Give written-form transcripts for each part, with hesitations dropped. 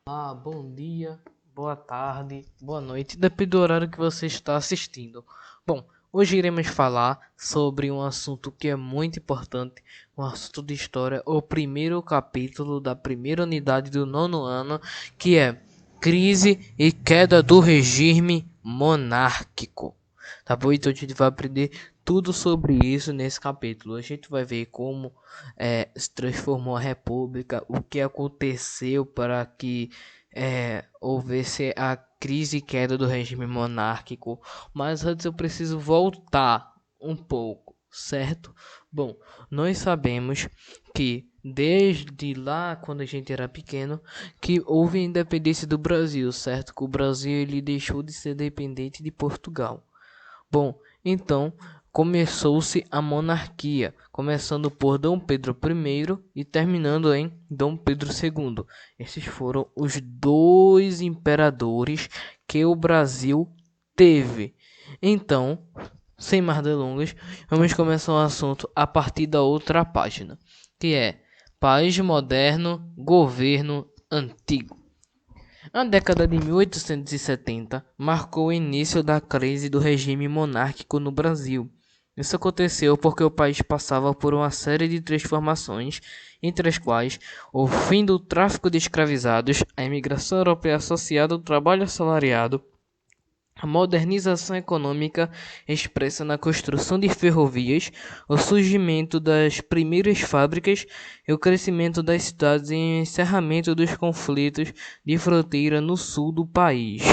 Bom dia, boa tarde, boa noite, depende do horário que você está assistindo. Bom, hoje iremos falar sobre um assunto que é muito importante, um assunto de história, o primeiro capítulo da primeira unidade do nono ano, que é Crise e Queda do Regime Monárquico. Tá bom? Então a gente vai aprender tudo sobre isso nesse capítulo. A gente vai ver como se transformou a República, o que aconteceu para que houvesse a crise e queda do regime monárquico. Mas antes eu preciso voltar um pouco, certo? Bom, nós sabemos que desde lá, quando a gente era pequeno, que houve a independência do Brasil, certo? Que o Brasil ele deixou de ser dependente de Portugal. Bom, então começou-se a monarquia, começando por Dom Pedro I e terminando em Dom Pedro II. Esses foram os dois imperadores que o Brasil teve. Então, sem mais delongas, vamos começar o assunto a partir da outra página, que é País Moderno, Governo Antigo. A década de 1870 marcou o início da crise do regime monárquico no Brasil. Isso aconteceu porque o país passava por uma série de transformações, entre as quais o fim do tráfico de escravizados, a imigração europeia associada ao trabalho assalariado, a modernização econômica expressa na construção de ferrovias, o surgimento das primeiras fábricas e o crescimento das cidades e o encerramento dos conflitos de fronteira no sul do país.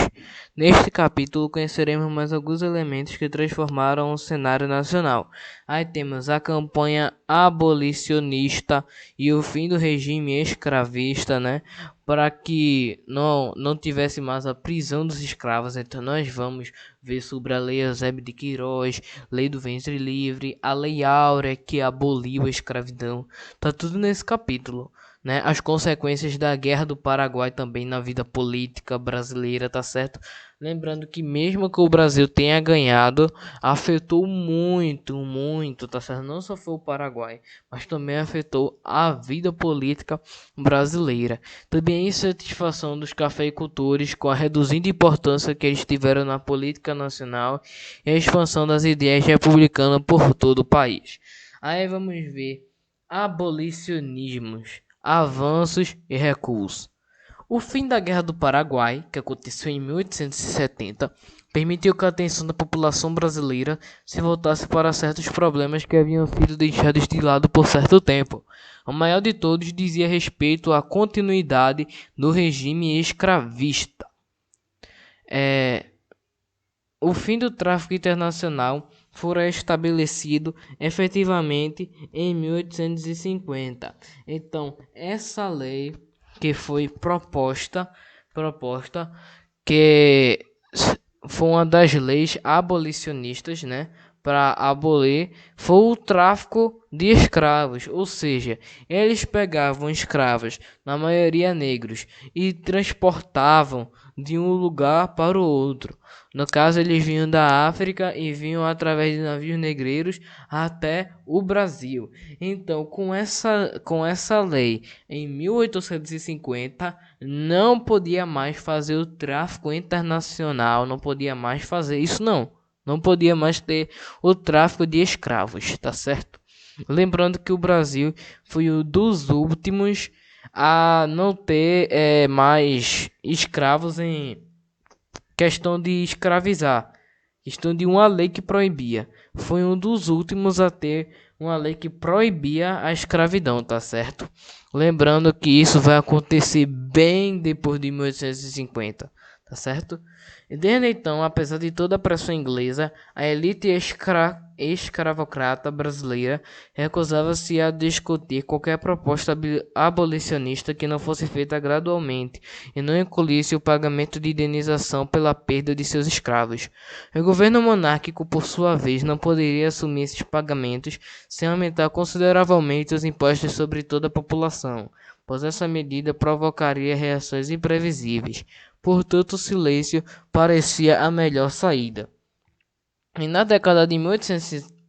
Neste capítulo conheceremos mais alguns elementos que transformaram o cenário nacional. Aí temos a campanha abolicionista e o fim do regime escravista, né? Para que não tivesse mais a prisão dos escravos. Então nós vamos ver sobre a Lei Eusébio de Queiroz, Lei do Ventre Livre, a Lei Áurea que aboliu a escravidão. Tá tudo nesse capítulo, né? As consequências da Guerra do Paraguai também na vida política brasileira, tá certo? Lembrando que mesmo que o Brasil tenha ganhado, afetou muito, tá certo? Não só foi o Paraguai, mas também afetou a vida política brasileira. Também a insatisfação dos cafeicultores com a reduzindo importância que eles tiveram na política nacional e a expansão das ideias republicanas por todo o país. Aí vamos ver abolicionismos, avanços e recuos. O fim da Guerra do Paraguai, que aconteceu em 1870, permitiu que a atenção da população brasileira se voltasse para certos problemas que haviam sido deixados de lado por certo tempo. O maior de todos dizia respeito à continuidade do regime escravista. O fim do tráfico internacional fora estabelecido efetivamente em 1850. Então, essa lei que foi proposta que foi uma das leis abolicionistas, né, para abolir, foi o tráfico de escravos, ou seja, eles pegavam escravos, na maioria negros, e transportavam de um lugar para o outro. No caso, eles vinham da África e vinham através de navios negreiros até o Brasil. Então, com essa lei, em 1850, não podia mais fazer o tráfico internacional, não podia mais fazer isso, não. Não podia mais ter o tráfico de escravos, tá certo? Lembrando que o Brasil foi um dos últimos a não ter mais escravos em questão de escravizar, questão de uma lei que proibia. Foi um dos últimos a ter uma lei que proibia a escravidão, tá certo? Lembrando que isso vai acontecer bem depois de 1850, tá certo? E desde então, apesar de toda a pressão inglesa, a elite escravocrata brasileira recusava-se a discutir qualquer proposta abolicionista que não fosse feita gradualmente e não incluísse o pagamento de indenização pela perda de seus escravos. O governo monárquico, por sua vez, não poderia assumir esses pagamentos sem aumentar consideravelmente os impostos sobre toda a população, pois essa medida provocaria reações imprevisíveis. Portanto, o silêncio parecia a melhor saída. E na década de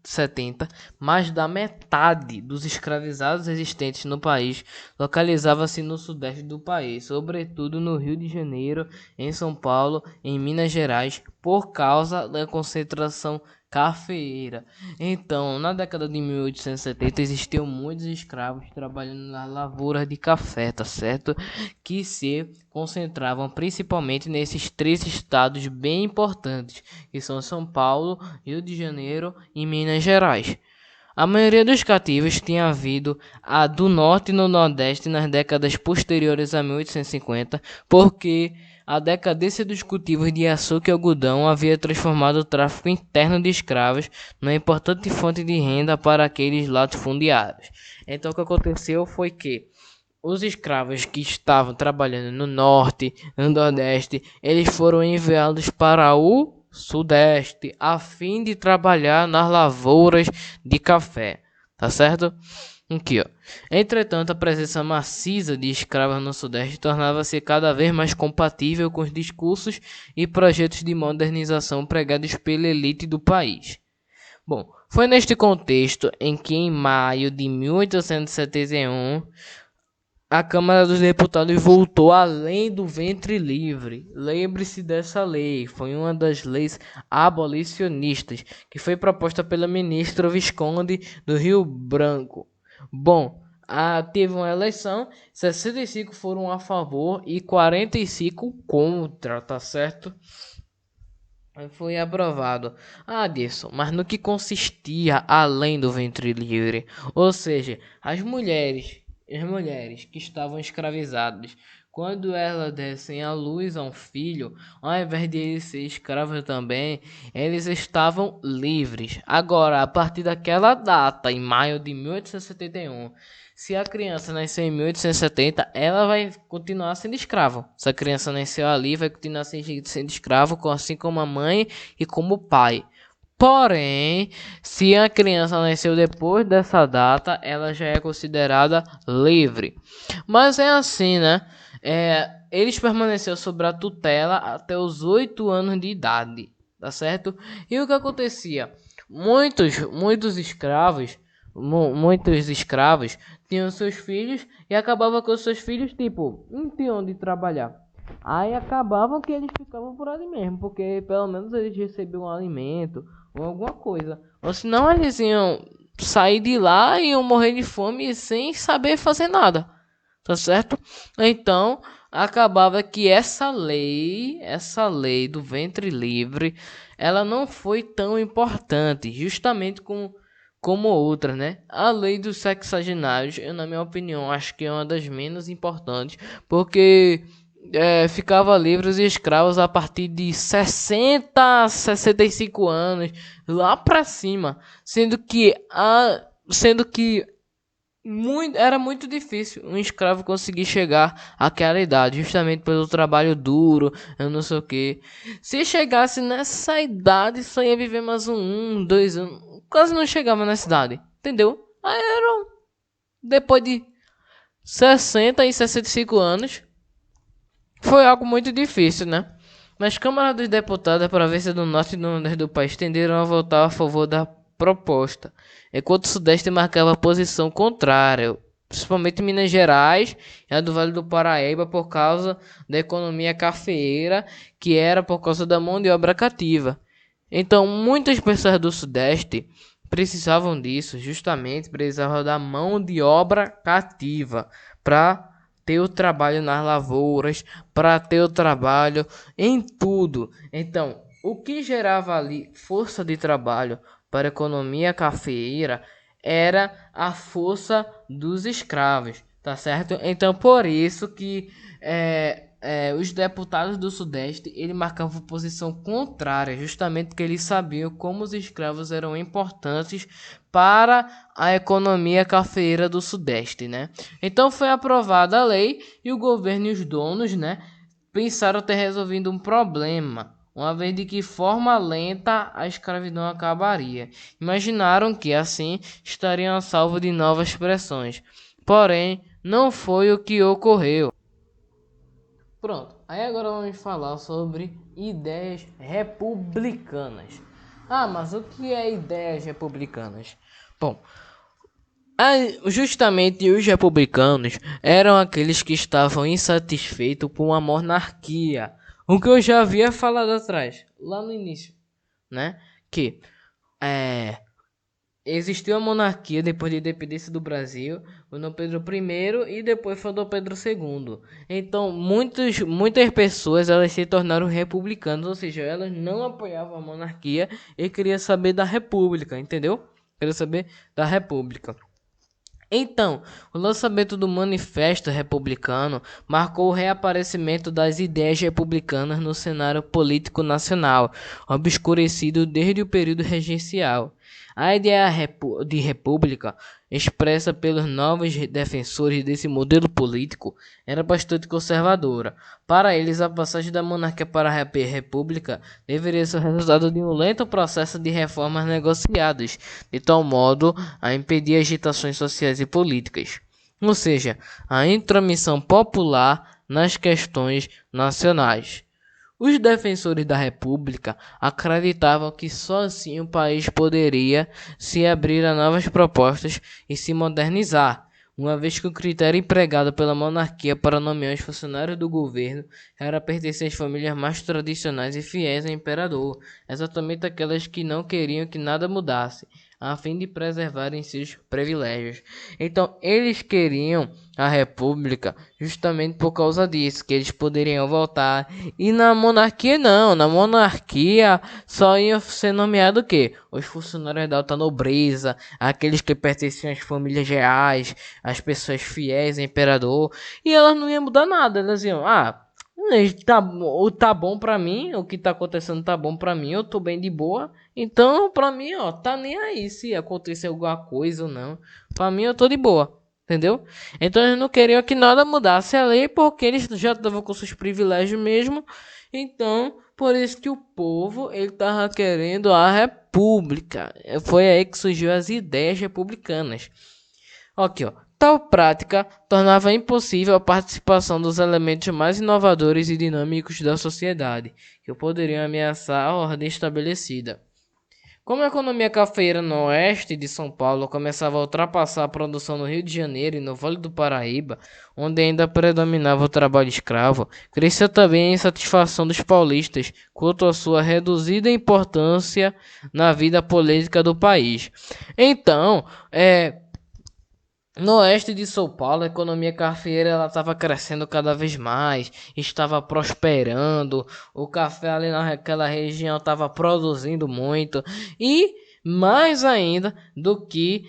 1870, mais da metade dos escravizados existentes no país localizava-se no sudeste do país, sobretudo no Rio de Janeiro, em São Paulo, em Minas Gerais, por causa da concentração cafeeira. Então, na década de 1870, existiam muitos escravos trabalhando nas lavouras de café, tá certo? Que se concentravam principalmente nesses três estados bem importantes, que são São Paulo, Rio de Janeiro e Minas Gerais. A maioria dos cativos tinha vindo do norte e no nordeste nas décadas posteriores a 1850, porque a decadência dos cultivos de açúcar e algodão havia transformado o tráfico interno de escravos numa importante fonte de renda para aqueles latifundiários. Então o que aconteceu foi que os escravos que estavam trabalhando no norte, no nordeste, eles foram enviados para o sudeste a fim de trabalhar nas lavouras de café, tá certo? Aqui, ó. Entretanto, a presença maciça de escravos no sudeste tornava-se cada vez mais compatível com os discursos e projetos de modernização pregados pela elite do país. Bom, foi neste contexto em que em maio de 1871 a Câmara dos Deputados voltou à lei do ventre livre. Lembre-se dessa lei, foi uma das leis abolicionistas que foi proposta pela ministra Visconde do Rio Branco. Bom, teve uma eleição, 65 foram a favor e 45 contra, tá certo? Foi aprovado. Adilson, mas no que consistia além do ventre livre? Ou seja, as mulheres que estavam escravizadas, quando elas dessem à luz a um filho, ao invés de eles ser escravos também, eles estavam livres. Agora, a partir daquela data, em maio de 1871, se a criança nasceu em 1870, ela vai continuar sendo escravo. Se a criança nasceu ali, vai continuar sendo escravo, assim como a mãe e como o pai. Porém, se a criança nasceu depois dessa data, ela já é considerada livre. Mas é assim, né? Eles permaneceram sob a tutela até os 8 anos de idade, tá certo? E o que acontecia? Muitos escravos tinham seus filhos e acabava com os seus filhos, tipo, não tinham onde trabalhar. Aí acabavam que eles ficavam por ali mesmo, porque pelo menos eles recebiam um alimento ou alguma coisa. Ou senão eles iam sair de lá e iam morrer de fome sem saber fazer nada. Tá certo? Então, acabava que essa lei do ventre livre, ela não foi tão importante, justamente como outras, né? A lei dos sexagenários, eu, na minha opinião, acho que é uma das menos importantes, porque ficava livres e escravos a partir de 60 a 65 anos, lá pra cima, sendo que era muito difícil um escravo conseguir chegar àquela idade, justamente pelo trabalho duro, eu não sei o que. Se chegasse nessa idade, só ia viver mais 2 anos, quase não chegava nessa idade, entendeu? Aí depois de 60 e 65 anos, foi algo muito difícil, né? Mas Câmara dos Deputados, a província do norte e do nordeste do país, tenderam a votar a favor da proposta, enquanto o sudeste marcava a posição contrária, principalmente Minas Gerais e a do Vale do Paraíba, por causa da economia cafeeira, que era por causa da mão de obra cativa. Então, muitas pessoas do sudeste precisavam disso, justamente precisavam da mão de obra cativa para ter o trabalho nas lavouras, para ter o trabalho em tudo. Então, o que gerava ali força de trabalho para a economia cafeeira era a força dos escravos, tá certo? Então, por isso que os deputados do Sudeste ele marcavam posição contrária, justamente porque eles sabiam como os escravos eram importantes para a economia cafeeira do Sudeste, né? Então foi aprovada a lei e o governo e os donos, né, pensaram ter resolvido um problema, uma vez de que forma lenta a escravidão acabaria. Imaginaram que assim estariam a salvo de novas pressões. Porém, não foi o que ocorreu. Pronto, aí agora vamos falar sobre ideias republicanas. Ah, mas o que é ideias republicanas? Bom, justamente os republicanos eram aqueles que estavam insatisfeitos com a monarquia. O que eu já havia falado atrás, lá no início, né? Que é, existiu a monarquia depois da independência do Brasil, o Dom Pedro I e depois foi o Dom Pedro II. Então, muitas pessoas elas se tornaram republicanas, ou seja, elas não apoiavam a monarquia e queriam saber da república, entendeu? Queriam saber da república. Então, o lançamento do Manifesto Republicano marcou o reaparecimento das ideias republicanas no cenário político nacional, obscurecido desde o período regencial. A ideia de república, expressa pelos novos defensores desse modelo político, era bastante conservadora. Para eles, a passagem da monarquia para a república deveria ser o resultado de um lento processo de reformas negociadas, de tal modo a impedir agitações sociais e políticas, ou seja, a intromissão popular nas questões nacionais. Os defensores da República acreditavam que só assim o país poderia se abrir a novas propostas e se modernizar, uma vez que o critério empregado pela monarquia para nomear os funcionários do governo era pertencer às famílias mais tradicionais e fiéis ao imperador, exatamente aquelas que não queriam que nada mudasse, a fim de preservarem seus privilégios. Então, eles queriam a república justamente por causa disso, que eles poderiam voltar. E na monarquia não, na monarquia só ia ser nomeado o quê? Os funcionários da alta nobreza, aqueles que pertenciam às famílias reais, as pessoas fiéis ao imperador, e elas não iam mudar nada, elas iam, tá bom pra mim, o que tá acontecendo tá bom pra mim, eu tô bem de boa, então pra mim, ó, tá nem aí se acontecer alguma coisa ou não, pra mim eu tô de boa. Entendeu? Então eles não queriam que nada mudasse a lei porque eles já estavam com seus privilégios mesmo. Então, por isso que o povo ele tava querendo a república. Foi aí que surgiu as ideias republicanas. Aqui, ó. Tal prática tornava impossível a participação dos elementos mais inovadores e dinâmicos da sociedade, que poderiam ameaçar a ordem estabelecida. Como a economia cafeeira no oeste de São Paulo começava a ultrapassar a produção no Rio de Janeiro e no Vale do Paraíba, onde ainda predominava o trabalho escravo, cresceu também a insatisfação dos paulistas quanto à sua reduzida importância na vida política do país. Então, no oeste de São Paulo, a economia cafeeira estava crescendo cada vez mais, estava prosperando, o café ali naquela região estava produzindo muito e mais ainda do que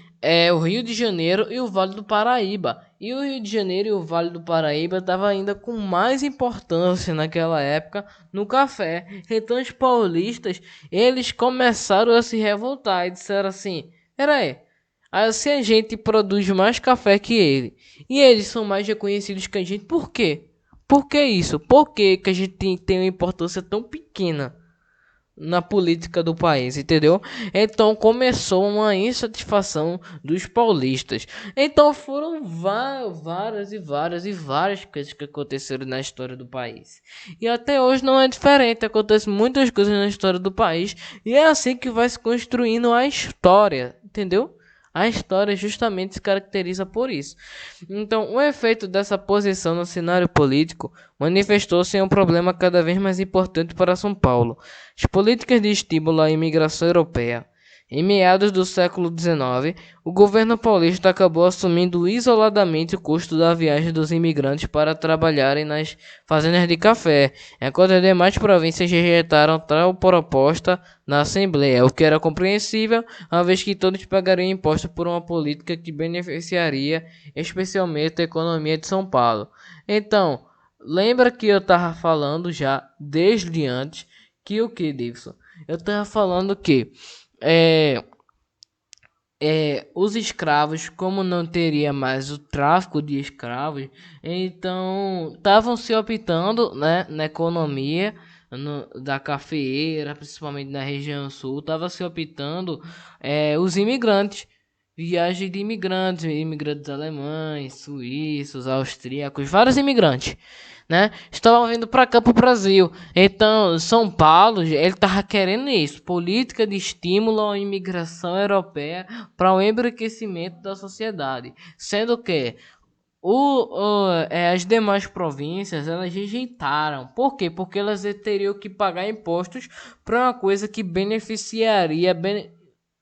o Rio de Janeiro e o Vale do Paraíba. E o Rio de Janeiro e o Vale do Paraíba estavam ainda com mais importância naquela época no café. Então os paulistas, eles começaram a se revoltar e disseram assim: "Peraí, se a gente produz mais café que ele e eles são mais reconhecidos que a gente, por quê? Por que isso? Por que a gente tem uma importância tão pequena na política do país, entendeu? Então começou uma insatisfação dos paulistas. Então foram várias coisas que aconteceram na história do país. E até hoje não é diferente, acontecem muitas coisas na história do país e é assim que vai se construindo a história, entendeu? A história justamente se caracteriza por isso. Então, o efeito dessa posição no cenário político manifestou-se em um problema cada vez mais importante para São Paulo: as políticas de estímulo à imigração europeia. Em meados do século XIX, o governo paulista acabou assumindo isoladamente o custo da viagem dos imigrantes para trabalharem nas fazendas de café, enquanto as demais províncias rejeitaram tal proposta na Assembleia, o que era compreensível, uma vez que todos pagariam imposto por uma política que beneficiaria especialmente a economia de São Paulo. Então, lembra que eu estava falando já desde antes que o que, Davidson? Eu estava falando que os escravos, como não teria mais o tráfico de escravos, então estavam se optando, né, na economia da cafeeira, principalmente na região sul, estava se optando os imigrantes, viagem de imigrantes alemães, suíços, austríacos, vários imigrantes, né? Estavam vindo para cá pro Brasil. Então, São Paulo, ele tava querendo isso, política de estímulo à imigração europeia para o embranquecimento da sociedade, sendo que as demais províncias elas rejeitaram. Por quê? Porque elas teriam que pagar impostos para uma coisa que beneficiaria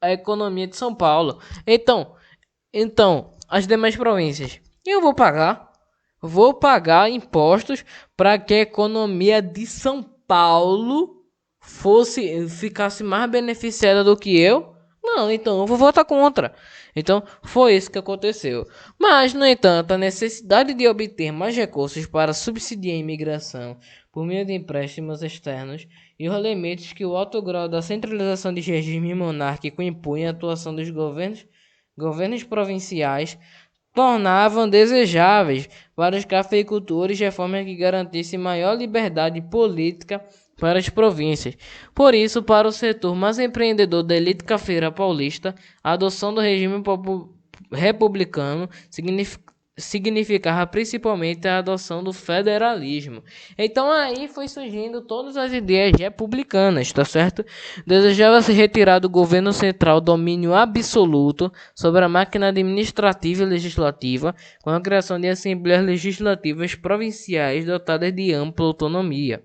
a economia de São Paulo. Então, as demais províncias, eu vou pagar impostos para que a economia de São Paulo ficasse mais beneficiada do que eu. Não, então eu vou votar contra. Então foi isso que aconteceu. Mas, no entanto, a necessidade de obter mais recursos para subsidiar a imigração por meio de empréstimos externos e os limites que o alto grau da centralização de regime monárquico impunha a atuação dos governos provinciais tornavam desejáveis para os cafeicultores reformas que garantissem maior liberdade política para as províncias. Por isso, para o setor mais empreendedor da elite cafeira paulista, a adoção do regime republicano significava principalmente a adoção do federalismo. Então aí foi surgindo todas as ideias republicanas, tá certo? Desejava se retirar do governo central domínio absoluto sobre a máquina administrativa e legislativa, com a criação de assembleias legislativas provinciais dotadas de ampla autonomia.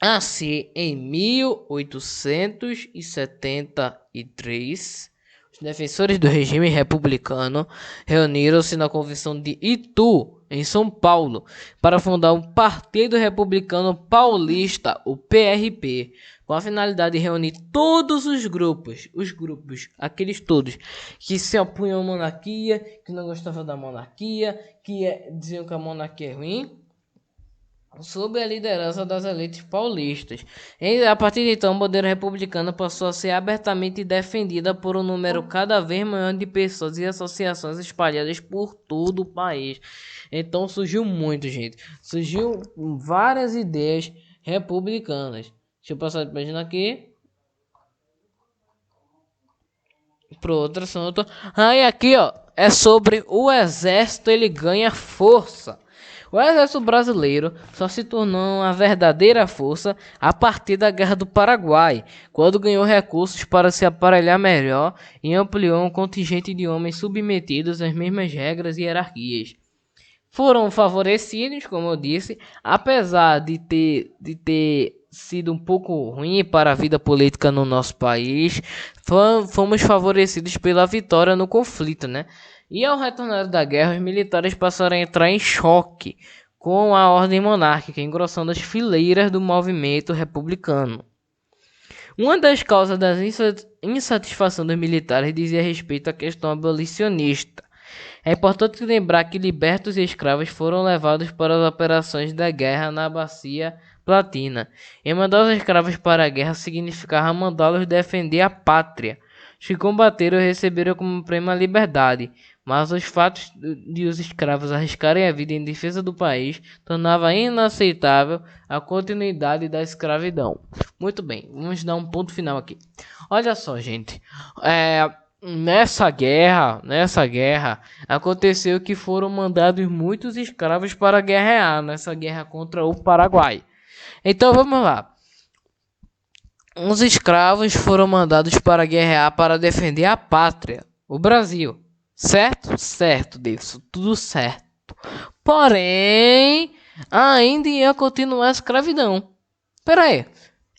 Assim, em 1873, os defensores do regime republicano reuniram-se na Convenção de Itu, em São Paulo, para fundar o Partido Republicano Paulista, o PRP, com a finalidade de reunir todos os grupos, aqueles todos que se opunham à monarquia, que não gostavam da monarquia, que diziam que a monarquia é ruim, sob a liderança das elites paulistas. A partir de então, o modelo republicano passou a ser abertamente defendida por um número cada vez maior de pessoas e associações espalhadas por todo o país. Então surgiu muito, gente. Surgiu várias ideias republicanas. Deixa eu passar de página aqui. Pro outro assunto. Aí aqui, ó, é sobre o exército, ele ganha força. O exército brasileiro só se tornou uma verdadeira força a partir da Guerra do Paraguai, quando ganhou recursos para se aparelhar melhor e ampliou um contingente de homens submetidos às mesmas regras e hierarquias. Foram favorecidos, como eu disse, apesar de ter sido um pouco ruim para a vida política no nosso país, fomos favorecidos pela vitória no conflito, né? E ao retornar da guerra, os militares passaram a entrar em choque com a ordem monárquica, engrossando as fileiras do movimento republicano. Uma das causas da insatisfação dos militares dizia respeito à questão abolicionista. É importante lembrar que libertos e escravos foram levados para as operações da guerra na Bacia Platina. E mandar os escravos para a guerra significava mandá-los defender a pátria. Os que combateram receberam como prêmio a liberdade, mas os fatos de os escravos arriscarem a vida em defesa do país tornava inaceitável a continuidade da escravidão. Muito bem, vamos dar um ponto final aqui. Olha só, gente, nessa guerra aconteceu que foram mandados muitos escravos para guerrear nessa guerra contra o Paraguai. Então vamos lá. Os escravos foram mandados para guerrear para defender a pátria, o Brasil. Certo? Certo, Davidson. Tudo certo. Porém, ainda ia continuar a escravidão. Pera aí.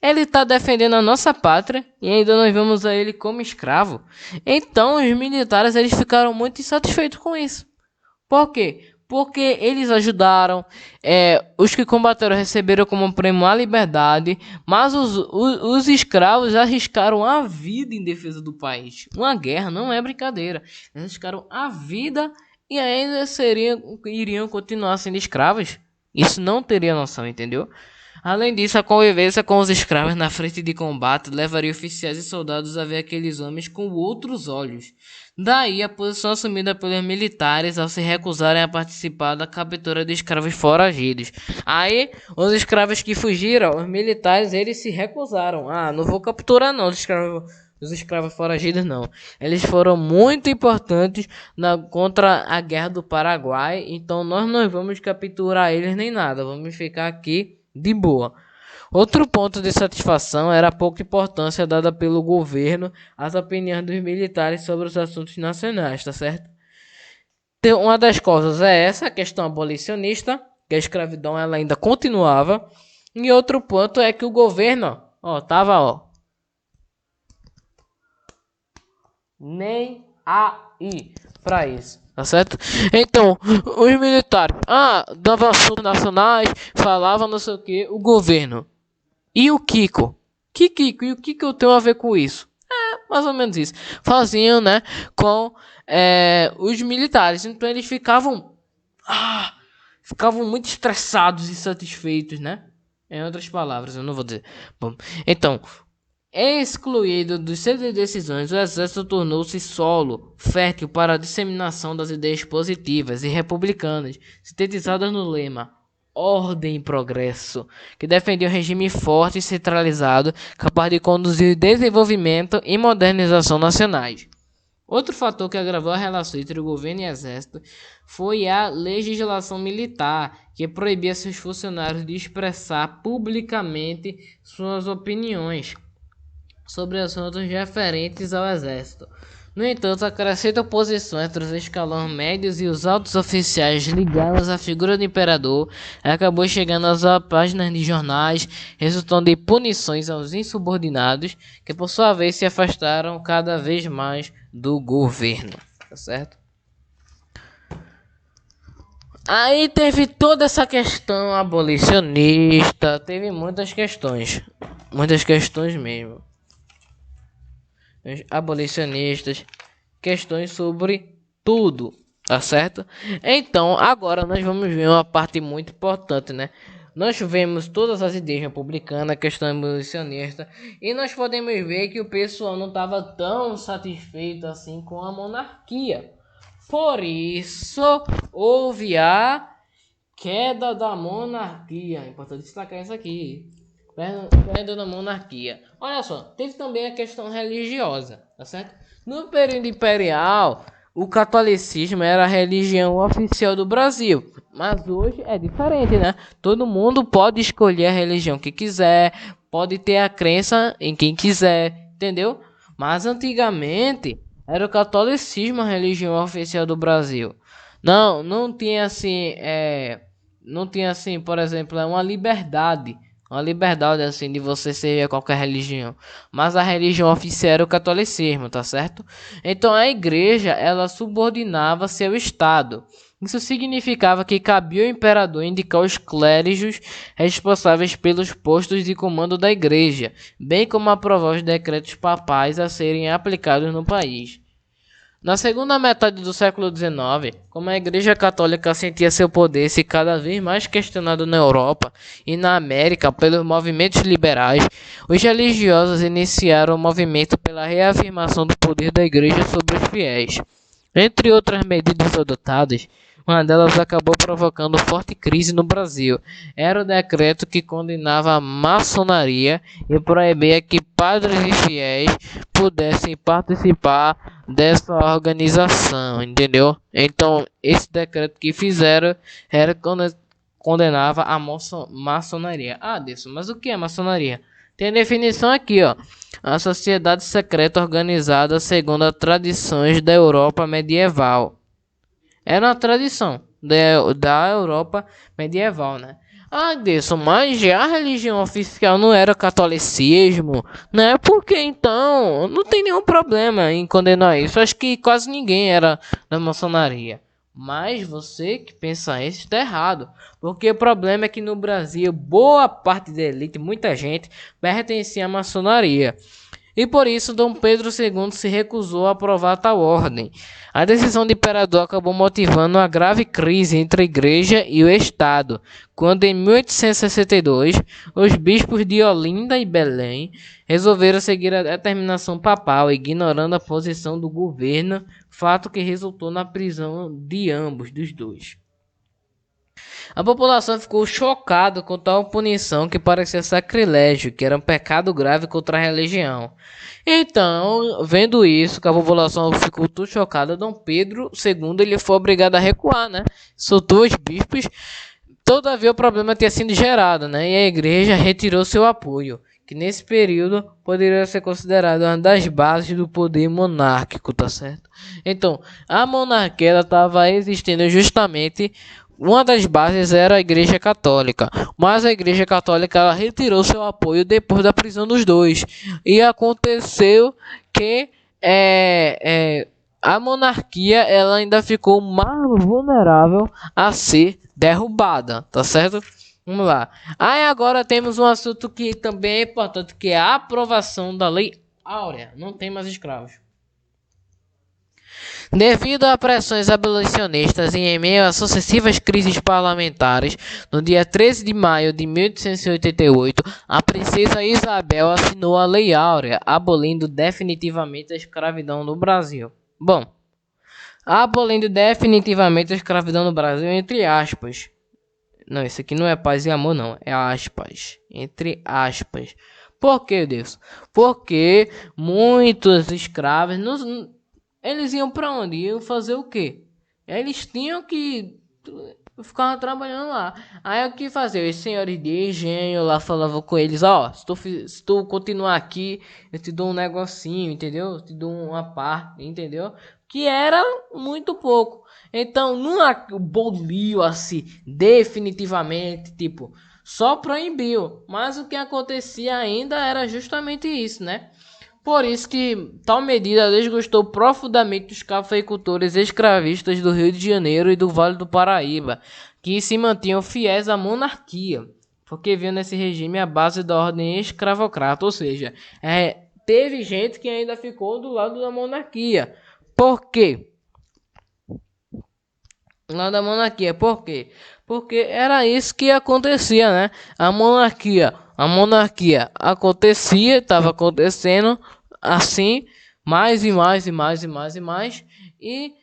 Ele está defendendo a nossa pátria e ainda nós vemos a ele como escravo. Então, os militares eles ficaram muito insatisfeitos com isso. Por quê? Porque eles ajudaram, os que combateram receberam como prêmio a liberdade, mas os escravos arriscaram a vida em defesa do país. Uma guerra não é brincadeira. Eles arriscaram a vida e ainda iriam continuar sendo escravos. Isso não teria noção, entendeu? Além disso, a convivência com os escravos na frente de combate levaria oficiais e soldados a ver aqueles homens com outros olhos. Daí a posição assumida pelos militares ao se recusarem a participar da captura de escravos foragidos. Aí, os escravos que fugiram, os militares, eles se recusaram. Ah, não vou capturar não os escravos os escravos foragidos não. Eles foram muito importantes contra a Guerra do Paraguai. Então nós não vamos capturar eles nem nada. Vamos ficar aqui de boa. Outro ponto de satisfação era a pouca importância dada pelo governo às opiniões dos militares sobre os assuntos nacionais, tá certo? Então, uma das causas é essa, a questão abolicionista, que a escravidão ela ainda continuava. E outro ponto é que o governo, tava nem aí pra isso, tá certo? Então, os militares, davam assuntos nacionais, falavam não sei o que, o governo. E o Kiko? Que Kiko? E o que eu tenho a ver com isso? Mais ou menos isso. Faziam, né, com os militares. Então eles ficavam muito estressados e satisfeitos, né? Em outras palavras, eu não vou dizer. Bom, então, excluído dos centros de decisões, o exército tornou-se solo fértil para a disseminação das ideias positivas e republicanas, sintetizadas no lema Ordem e Progresso, que defendia um regime forte e centralizado, capaz de conduzir desenvolvimento e modernização nacionais. Outro fator que agravou a relação entre o governo e o exército foi a legislação militar, que proibia seus funcionários de expressar publicamente suas opiniões sobre assuntos referentes ao exército. No entanto, a crescente oposição entre os escalões médios e os altos oficiais ligados à figura do imperador acabou chegando às páginas de jornais, resultando em punições aos insubordinados, que por sua vez se afastaram cada vez mais do governo, tá certo? Aí teve toda essa questão abolicionista, teve muitas questões mesmo. Abolicionistas, questões sobre tudo, tá certo? Então, agora nós vamos ver uma parte muito importante, né? Nós vemos todas as ideias republicanas, a questão abolicionista, e nós podemos ver que o pessoal não estava tão satisfeito assim com a monarquia. Por isso, houve a queda da monarquia. É importante destacar isso aqui. Queda da monarquia. Olha só, teve também a questão religiosa, tá certo? No período imperial, o catolicismo era a religião oficial do Brasil. Mas hoje é diferente, né? Todo mundo pode escolher a religião que quiser, pode ter a crença em quem quiser, entendeu? Mas antigamente era o catolicismo a religião oficial do Brasil. Não tinha assim, não tinha assim, por exemplo, uma liberdade assim de você ser qualquer religião, mas a religião oficial era o catolicismo, tá certo? Então a igreja ela subordinava-se ao Estado. Isso significava que cabia ao imperador indicar os clérigos responsáveis pelos postos de comando da igreja, bem como aprovar os decretos papais a serem aplicados no país. Na segunda metade do século XIX, como a Igreja Católica sentia seu poder se cada vez mais questionado na Europa e na América pelos movimentos liberais, os religiosos iniciaram o movimento pela reafirmação do poder da Igreja sobre os fiéis. Entre outras medidas adotadas, uma delas acabou provocando forte crise no Brasil. Era o decreto que condenava a maçonaria e proibia que padres e fiéis pudessem participar dessa organização, entendeu? Então, esse decreto que fizeram era quando condenava a maçonaria. Disso, mas o que é maçonaria? Tem a definição aqui, ó. A sociedade secreta organizada segundo as tradições da Europa medieval. Era uma tradição da Europa medieval, né? Disso, mas já a religião oficial não era o catolicismo, né? Porque então não tem nenhum problema em condenar isso. Acho que quase ninguém era da maçonaria. Mas você que pensa isso está errado. Porque o problema é que no Brasil, boa parte da elite, muita gente, pertencia à maçonaria. E por isso Dom Pedro II se recusou a aprovar tal ordem. A decisão do imperador acabou motivando uma grave crise entre a igreja e o Estado, quando em 1862 os bispos de Olinda e Belém resolveram seguir a determinação papal, ignorando a posição do governo, fato que resultou na prisão de ambos dos dois. A população ficou chocada com tal punição que parecia sacrilégio, que era um pecado grave contra a religião. Então, vendo isso, que a população ficou tão chocada, Dom Pedro II ele foi obrigado a recuar, né? Soltou os bispos. Todavia, o problema tinha sido gerado, né? E a igreja retirou seu apoio, que nesse período poderia ser considerado uma das bases do poder monárquico, tá certo? Então, a monarquia estava existindo justamente. Uma das bases era a Igreja Católica, mas a Igreja Católica ela retirou seu apoio depois da prisão dos dois. E aconteceu que a monarquia ela ainda ficou mais vulnerável a ser derrubada, tá certo? Vamos lá. Aí agora temos um assunto que também é importante, que é a aprovação da Lei Áurea. Não tem mais escravos. Devido a pressões abolicionistas e em meio a sucessivas crises parlamentares, no dia 13 de maio de 1888, a princesa Isabel assinou a Lei Áurea, abolindo definitivamente a escravidão no Brasil. Bom, abolindo definitivamente a escravidão no Brasil, entre aspas. Não, isso aqui não é paz e amor, não. É aspas. Entre aspas. Por que, Deus? Porque muitos escravos eles iam para onde? Iam fazer o quê? Eles tinham que ficar trabalhando lá. Aí o que fazer? Os senhores de engenho lá falavam com eles: ó, se tu continuar aqui, eu te dou um negocinho, entendeu? Eu te dou uma parte, entendeu? Que era muito pouco. Então não aboliu assim definitivamente, tipo, só proibiu. Mas o que acontecia ainda era justamente isso, né? Por isso que tal medida desgostou profundamente os cafeicultores escravistas do Rio de Janeiro e do Vale do Paraíba, que se mantinham fiéis à monarquia, porque viam nesse regime a base da ordem escravocrata, ou seja, teve gente que ainda ficou do lado da monarquia. Por quê? Lá da monarquia, por quê? Porque era isso que acontecia, né? A monarquia acontecia, estava acontecendo assim, mais e mais e mais e mais e mais, e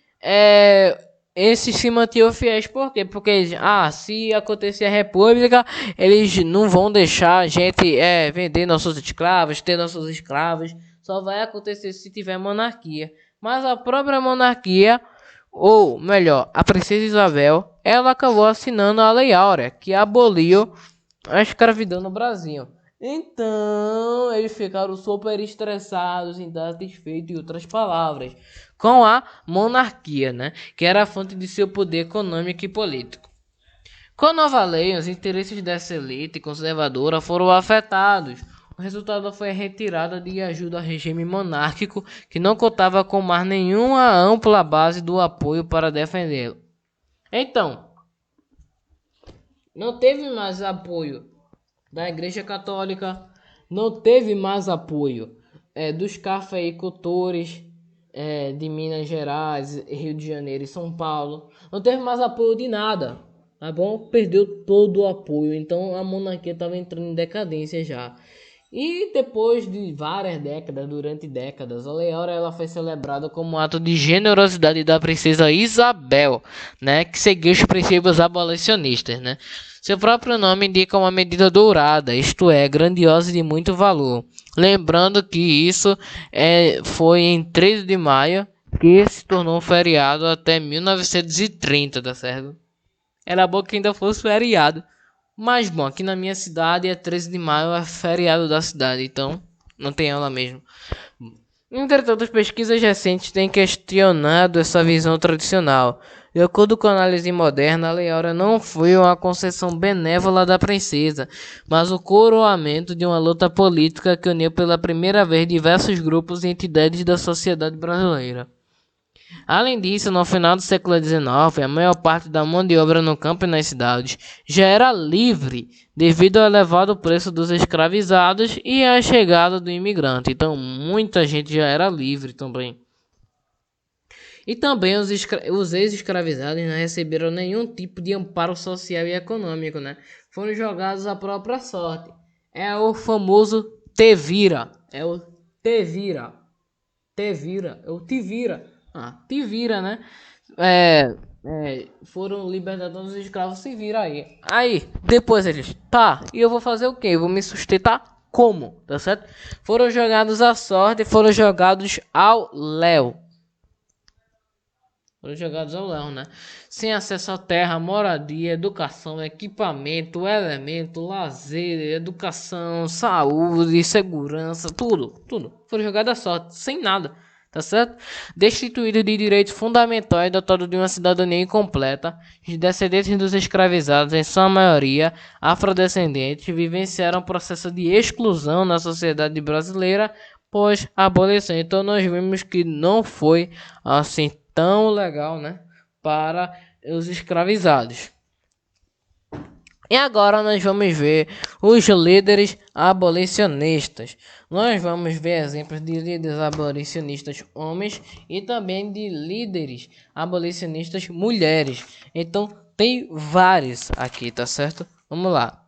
esses se mantinham fiéis, por quê? Porque, se acontecer a república, eles não vão deixar a gente vender nossos escravos, ter nossos escravos, só vai acontecer se tiver monarquia. Mas a própria monarquia, ou melhor, a princesa Isabel, ela acabou assinando a Lei Áurea, que aboliu a escravidão no Brasil. Então, eles ficaram super estressados, insatisfeitos, em outras palavras, com a monarquia, né? Que era a fonte de seu poder econômico e político. Com a nova lei, os interesses dessa elite conservadora foram afetados. O resultado foi a retirada de ajuda ao regime monárquico, que não contava com mais nenhuma ampla base do apoio para defendê-lo. Então, não teve mais apoio da Igreja Católica, não teve mais apoio dos cafeicultores de Minas Gerais, Rio de Janeiro e São Paulo. Não teve mais apoio de nada, tá bom? Perdeu todo o apoio, então a monarquia estava entrando em decadência já. E depois de várias décadas, durante décadas, a Lei Áurea ela foi celebrada como um ato de generosidade da princesa Isabel, né, que seguiu os princípios abolicionistas, né? Seu próprio nome indica uma medida dourada, isto é, grandiosa e de muito valor. Lembrando que isso foi em 13 de maio que se tornou um feriado até 1930, tá certo? Era bom que ainda fosse feriado. Mas bom, aqui na minha cidade é 13 de maio, é feriado da cidade, então não tem aula mesmo. Entretanto, as pesquisas recentes têm questionado essa visão tradicional. De acordo com a análise moderna, a Lei Áurea não foi uma concessão benévola da princesa, mas o coroamento de uma luta política que uniu pela primeira vez diversos grupos e entidades da sociedade brasileira. Além disso, no final do século XIX, a maior parte da mão de obra no campo e nas cidades já era livre devido ao elevado preço dos escravizados e à chegada do imigrante. Então, muita gente já era livre também. E também os ex-escravizados não receberam nenhum tipo de amparo social e econômico, né? Foram jogados à própria sorte. É o famoso te vira. É o te vira. Te vira. É o te vira. Te vira, né? foram libertadores dos escravos, se viram aí. Aí, depois eles, tá, e eu vou fazer o quê? Eu vou me sustentar como? Tá certo? Foram jogados à sorte, foram jogados ao léu. Foram jogados ao léu, né? Sem acesso à terra, moradia, educação, equipamento, elemento, lazer, educação, saúde, segurança, tudo. Foram jogados à sorte, sem nada. Tá certo? Destituído de direitos fundamentais, dotado de uma cidadania incompleta, os descendentes dos escravizados, em sua maioria afrodescendentes, vivenciaram um processo de exclusão na sociedade brasileira pós a abolição. Então nós vimos que não foi assim tão legal, né, para os escravizados. E agora nós vamos ver os líderes abolicionistas. Nós vamos ver exemplos de líderes abolicionistas homens e também de líderes abolicionistas mulheres. Então tem vários aqui, tá certo? Vamos lá.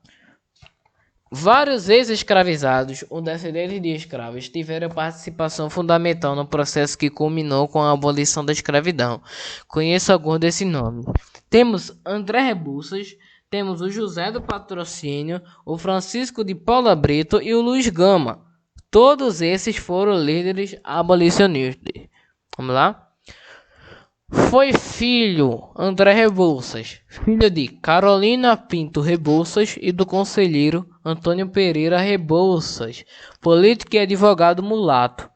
Vários ex-escravizados ou descendentes de escravos tiveram participação fundamental no processo que culminou com a abolição da escravidão. Conheço alguns desses nomes. Temos André Rebouças, temos o José do Patrocínio, o Francisco de Paula Brito e o Luiz Gama. Todos esses foram líderes abolicionistas. Vamos lá? Foi filho André Rebouças, filho de Carolina Pinto Rebouças e do conselheiro Antônio Pereira Rebouças, político e advogado mulato.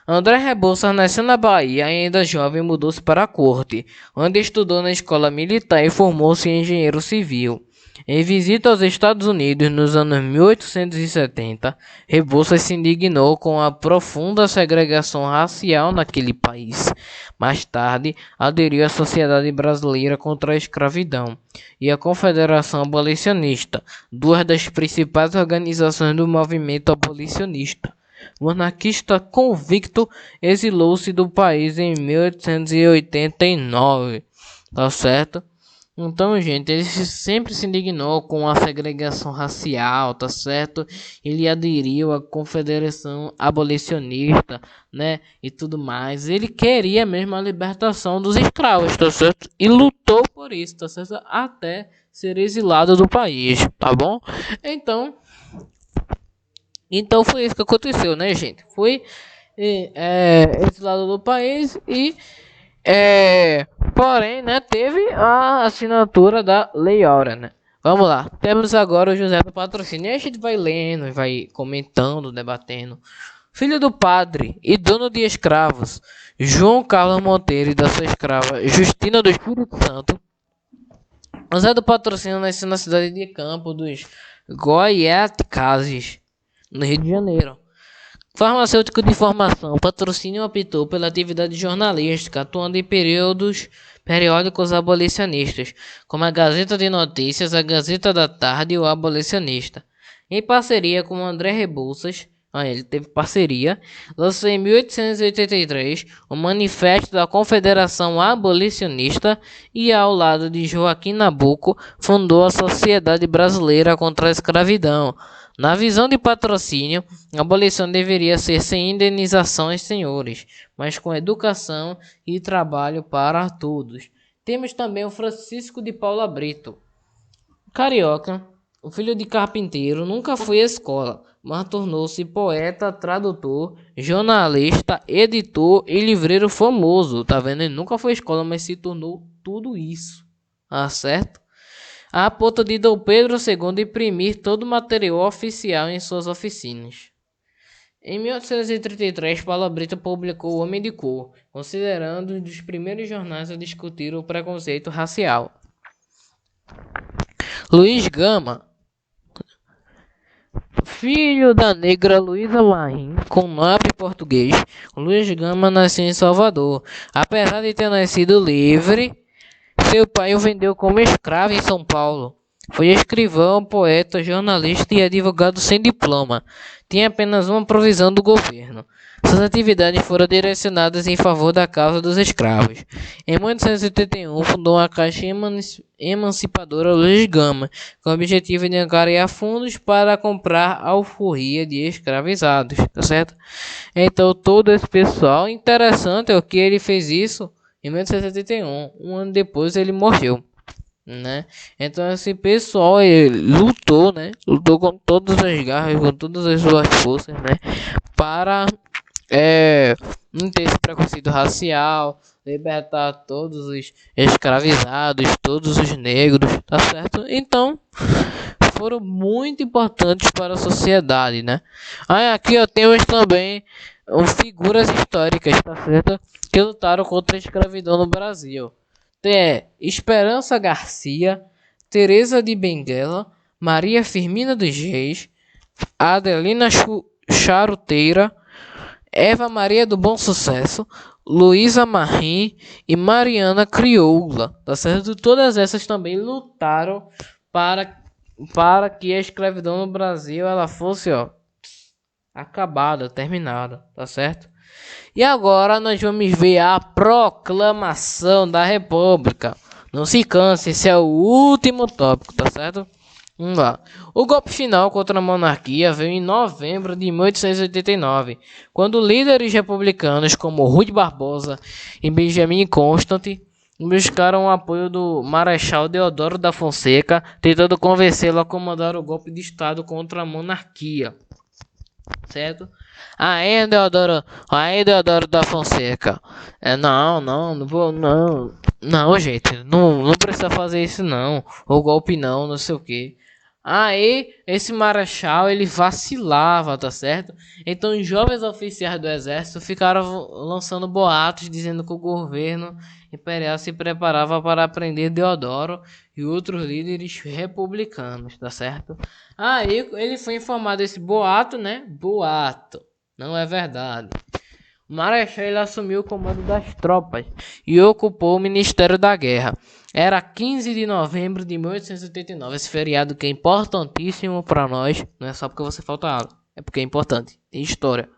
André Rebouças nasceu na Bahia e ainda jovem mudou-se para a corte, onde estudou na escola militar e formou-se em engenheiro civil. Em visita aos Estados Unidos nos anos 1870, Rebouças se indignou com a profunda segregação racial naquele país. Mais tarde, aderiu à Sociedade Brasileira contra a Escravidão e à Confederação Abolicionista, duas das principais organizações do movimento abolicionista. O anarquista convicto exilou-se do país em 1889, tá certo? Então, gente, ele sempre se indignou com a segregação racial, tá certo? Ele aderiu à Confederação Abolicionista, né? E tudo mais. Ele queria mesmo a libertação dos escravos, tá certo? E lutou por isso, tá certo? Até ser exilado do país, tá bom? Então foi isso que aconteceu, né, gente? Foi exilado do país e porém, né, teve a assinatura da Lei Áurea, né? Vamos lá, temos agora o José do Patrocínio. E a gente vai lendo, vai comentando, debatendo. Filho do padre e dono de escravos João Carlos Monteiro e da sua escrava Justina do Espírito Santo, José do Patrocínio nasceu na cidade de Campo dos Goiatazes, no Rio de Janeiro. Farmacêutico de formação, Patrocínio optou pela atividade jornalística, atuando em periódicos abolicionistas, como a Gazeta de Notícias, a Gazeta da Tarde e o Abolicionista. Em parceria com André Rebouças, ele teve parceria, lançou em 1883 o Manifesto da Confederação Abolicionista e, ao lado de Joaquim Nabuco, fundou a Sociedade Brasileira contra a Escravidão. Na visão de Patrocínio, a abolição deveria ser sem indenizações senhores, mas com educação e trabalho para todos. Temos também o Francisco de Paula Brito. Carioca, o filho de carpinteiro, nunca foi à escola, mas tornou-se poeta, tradutor, jornalista, editor e livreiro famoso. Tá vendo? Ele nunca foi à escola, mas se tornou tudo isso. Certo? A ponto de Dom Pedro II imprimir todo o material oficial em suas oficinas. Em 1833, Paula Brito publicou O Homem de Cor, considerando um dos primeiros jornais a discutir o preconceito racial. Luiz Gama, filho da negra Luísa Marim, com nobre português, Luiz Gama nasceu em Salvador. Apesar de ter nascido livre, seu pai o vendeu como escravo em São Paulo. Foi escrivão, poeta, jornalista e advogado sem diploma. Tinha apenas uma provisão do governo. Suas atividades foram direcionadas em favor da causa dos escravos. Em 1881, fundou a Caixa Emancipadora Luiz Gama, com o objetivo de angariar fundos para comprar alforria de escravizados, tá certo? Então, todo esse pessoal, interessante é o que ele fez isso. em 1881. Um ano depois ele morreu, né? Então esse pessoal ele lutou, né? Lutou com todas as garras, com todas as suas forças, né? Para não ter esse preconceito racial, libertar todos os escravizados, todos os negros, tá certo? Então foram muito importantes para a sociedade, né? Aí aqui eu temos também figuras históricas, tá certo? Que lutaram contra a escravidão no Brasil. Tem Esperança Garcia, Teresa de Benguela, Maria Firmina dos Reis, Adelina Charuteira, Eva Maria do Bom Sucesso, Luísa Marim e Mariana Crioula, tá certo? Todas essas também lutaram para, para que a escravidão no Brasil ela fosse, acabada, terminada, tá certo? E agora nós vamos ver a proclamação da República. Não se canse, esse é o último tópico, tá certo? Vamos lá. O golpe final contra a monarquia veio em novembro de 1889, quando líderes republicanos como Rui Barbosa e Benjamin Constant buscaram o apoio do Marechal Deodoro da Fonseca, tentando convencê-lo a comandar o golpe de Estado contra a monarquia. Certo? Aí Deodoro da Fonseca. Não vou, não. Não, gente, não precisa fazer isso não. O golpe não sei o que. Aí, esse marechal, ele vacilava, tá certo? Então, os jovens oficiais do exército ficaram lançando boatos, dizendo que o governo imperial se preparava para prender Deodoro e outros líderes republicanos, tá certo? Aí, ele foi informado desse boato, né? Boato, não é verdade. O marechal ele assumiu o comando das tropas e ocupou o Ministério da Guerra. Era 15 de novembro de 1889. Esse feriado que é importantíssimo para nós. Não é só porque você falta aula. É porque é importante. Tem história.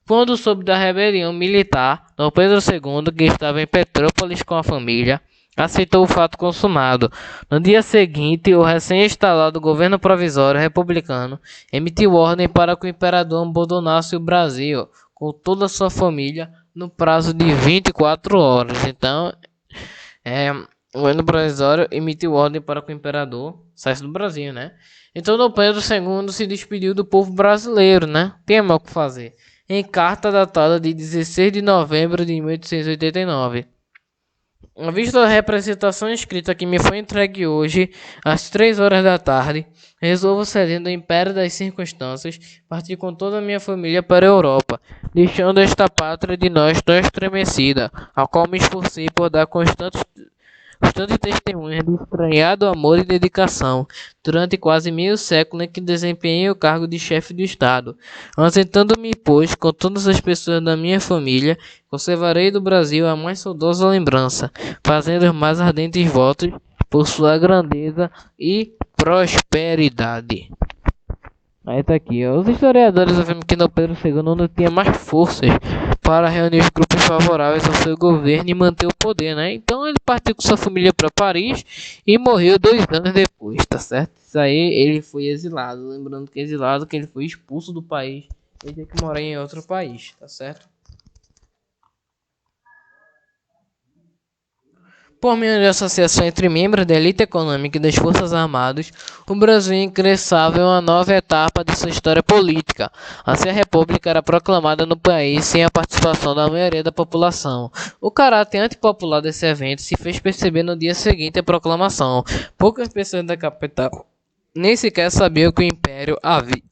Quando soube da rebelião militar, Dom Pedro II, que estava em Petrópolis com a família, aceitou o fato consumado. No dia seguinte, o recém-instalado governo provisório republicano emitiu ordem para que o imperador abandonasse o Brasil com toda a sua família no prazo de 24 horas. Então, o governo provisório emitiu ordem para que o imperador saísse do Brasil, né? Então, Dom Pedro II se despediu do povo brasileiro, né? Tem mais o que fazer. Em carta datada de 16 de novembro de 1889. A vista da representação escrita que me foi entregue hoje, às 3 horas da tarde, resolvo cedendo ao império das circunstâncias, partir com toda a minha família para a Europa, deixando esta pátria de nós tão estremecida, a qual me esforcei por dar constante testemunhas de estranhado amor e dedicação, durante quase meio século em que desempenhei o cargo de chefe do Estado. Assentando-me, pois, com todas as pessoas da minha família, conservarei do Brasil a mais saudosa lembrança, fazendo os mais ardentes votos por sua grandeza e prosperidade. Aí tá aqui, ó. Os historiadores afirmam que Dom Pedro II não tinha mais forças para reunir os grupos favoráveis ao seu governo e manter o poder, né? Então ele partiu com sua família para Paris e morreu 2 anos depois, tá certo? Isso aí ele foi exilado, lembrando que exilado que ele foi expulso do país, ele tem que morar em outro país, tá certo? Por meio de associação entre membros da elite econômica e das forças armadas, o Brasil ingressava em uma nova etapa de sua história política. Assim, a República era proclamada no país sem a participação da maioria da população. O caráter antipopular desse evento se fez perceber no dia seguinte à proclamação. Poucas pessoas da capital nem sequer sabiam que o Império havia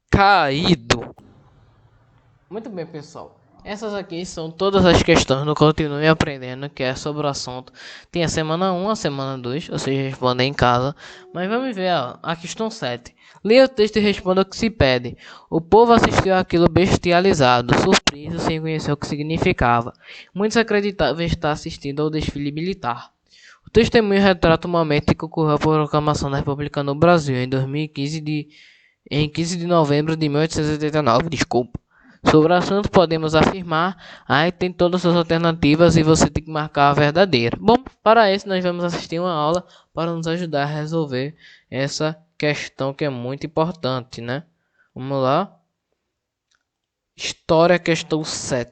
caído. Muito bem, pessoal. Essas aqui são todas as questões do Continue Aprendendo, que é sobre o assunto. Tem a semana 1, a semana 2, vocês respondem em casa. Mas vamos ver a questão 7. Leia o texto e responda o que se pede. O povo assistiu àquilo bestializado, surpreso, sem conhecer o que significava. Muitos acreditavam estar assistindo ao desfile militar. O testemunho retrata o momento em que ocorreu a proclamação da República no Brasil, em 15 de novembro de 1889. Desculpa. Sobre o assunto podemos afirmar, aí tem todas as alternativas e você tem que marcar a verdadeira. Bom, para isso nós vamos assistir uma aula para nos ajudar a resolver essa questão que é muito importante, né? Vamos lá. História, questão 7.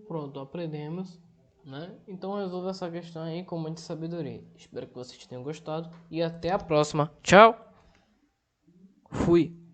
Pronto, aprendemos, né? Então resolva essa questão aí com muita sabedoria. Espero que vocês tenham gostado e até a próxima. Tchau! Fui!